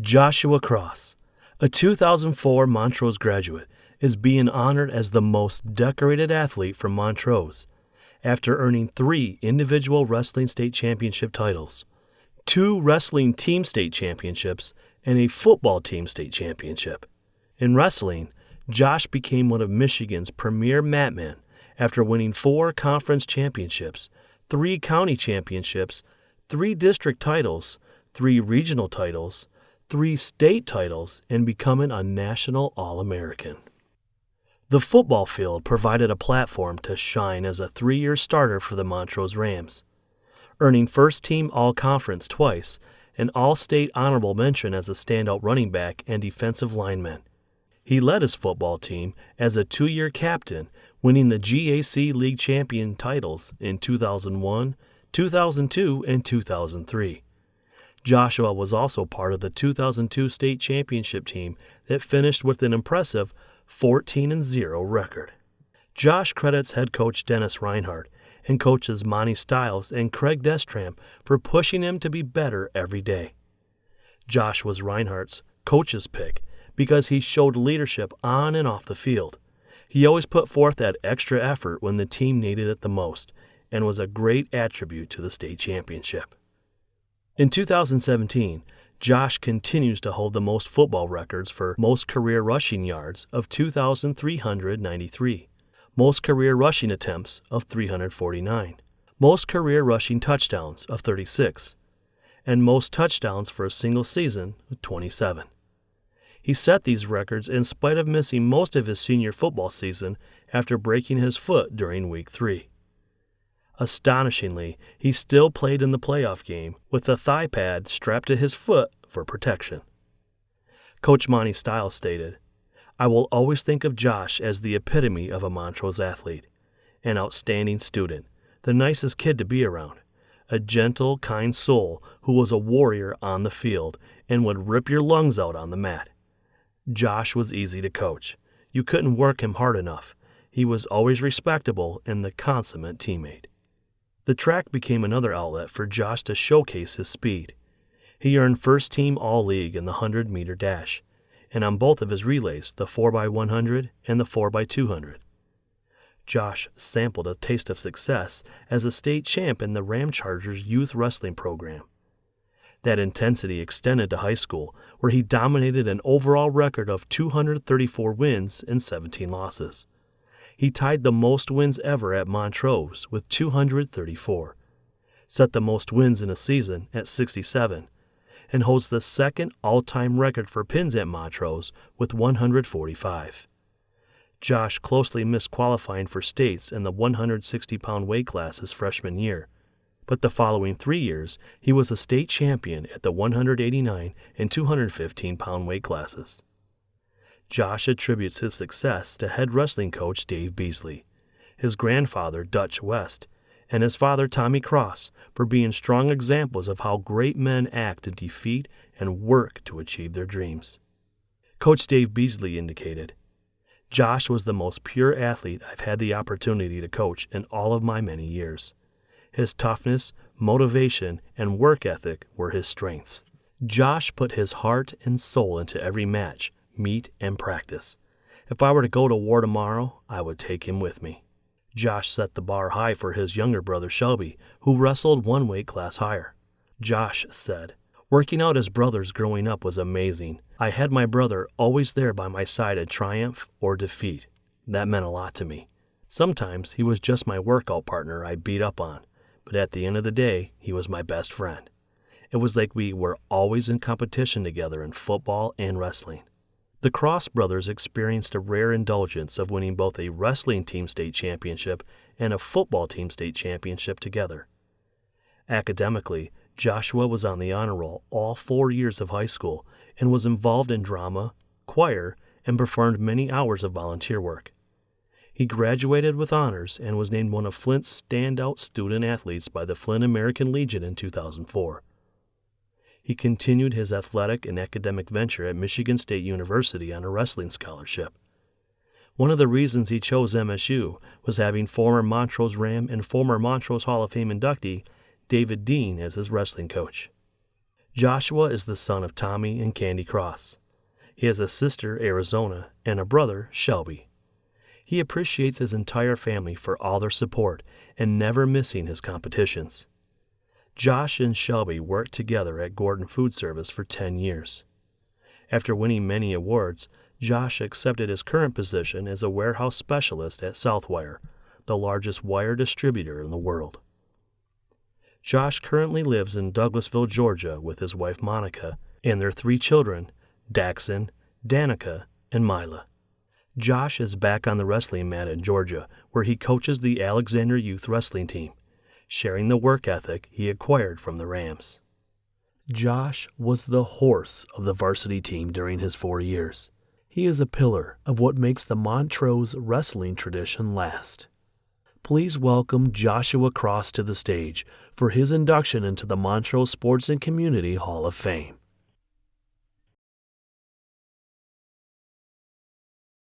Joshua Cross, a 2004 Montrose graduate, is being honored as the most decorated athlete from Montrose after earning 3 individual wrestling state championship titles, 2 wrestling team state championships, and a football team state championship. In wrestling, Josh became one of Michigan's premier matmen after winning 4 conference championships, 3 county championships, 3 district titles, 3 regional titles, 3 state titles, and becoming a national All-American. The football field provided a platform to shine as a 3-year starter for the Montrose Rams, earning first-team All-Conference twice and All-State honorable mention as a standout running back and defensive lineman. He led his football team as a 2-year captain, winning the GAC League Champion titles in 2001, 2002, and 2003. Joshua was also part of the 2002 state championship team that finished with an impressive 14-0 record. Josh credits head coach Dennis Reinhardt and coaches Monty Stiles and Craig Destram for pushing him to be better every day. Josh was Reinhardt's coach's pick because he showed leadership on and off the field. He always put forth that extra effort when the team needed it the most and was a great attribute to the state championship. In 2017, Josh continues to hold the most football records for most career rushing yards of 2,393, most career rushing attempts of 349, most career rushing touchdowns of 36, and most touchdowns for a single season of 27. He set these records in spite of missing most of his senior football season after breaking his foot during Week 3. Astonishingly, he still played in the playoff game with a thigh pad strapped to his foot for protection. Coach Monty Stiles stated, "I will always think of Josh as the epitome of a Montrose athlete, an outstanding student, the nicest kid to be around, a gentle, kind soul who was a warrior on the field and would rip your lungs out on the mat. Josh was easy to coach. You couldn't work him hard enough. He was always respectable and the consummate teammate." The track became another outlet for Josh to showcase his speed. He earned first-team All-League in the 100-meter dash, and on both of his relays, the 4x100 and the 4x200. Josh sampled a taste of success as a state champ in the Ram Chargers youth wrestling program. That intensity extended to high school, where he dominated an overall record of 234 wins and 17 losses. He tied the most wins ever at Montrose with 234, set the most wins in a season at 67, and holds the second all-time record for pins at Montrose with 145. Josh closely missed qualifying for states in the 160-pound weight class his freshman year, but the following 3 years he was a state champion at the 189 and 215-pound weight classes. Josh attributes his success to head wrestling coach Dave Beasley, his grandfather Dutch West, and his father Tommy Cross for being strong examples of how great men act to defeat and work to achieve their dreams. Coach Dave Beasley indicated, "Josh was the most pure athlete I've had the opportunity to coach in all of my many years. His toughness, motivation, and work ethic were his strengths. Josh put his heart and soul into every match, meet, and practice. If I were to go to war tomorrow, I would take him with me." Josh set the bar high for his younger brother Shelby, who wrestled 1 weight class higher. Josh said, "Working out his brothers growing up was amazing. I had my brother always there by my side at triumph or defeat. That meant a lot to me. Sometimes he was just my workout partner I beat up on, but at the end of the day, he was my best friend. It was like we were always in competition together in football and wrestling." The Cross brothers experienced a rare indulgence of winning both a wrestling team state championship and a football team state championship together. Academically, Joshua was on the honor roll all 4 years of high school and was involved in drama, choir, and performed many hours of volunteer work. He graduated with honors and was named one of Flint's standout student athletes by the Flint American Legion in 2004. He continued his athletic and academic venture at Michigan State University on a wrestling scholarship. One of the reasons he chose MSU was having former Montrose Ram and former Montrose Hall of Fame inductee David Dean as his wrestling coach. Joshua is the son of Tommy and Candy Cross. He has a sister, Arizona, and a brother, Shelby. He appreciates his entire family for all their support and never missing his competitions. Josh and Shelby worked together at Gordon Food Service for 10 years. After winning many awards, Josh accepted his current position as a warehouse specialist at Southwire, the largest wire distributor in the world. Josh currently lives in Douglasville, Georgia with his wife Monica and their 3 children, Daxon, Danica, and Mila. Josh is back on the wrestling mat in Georgia, where he coaches the Alexander Youth Wrestling Team, sharing the work ethic he acquired from the Rams. Josh was the horse of the varsity team during his 4 years. He is a pillar of what makes the Montrose wrestling tradition last. Please welcome Joshua Cross to the stage for his induction into the Montrose Sports and Community Hall of Fame.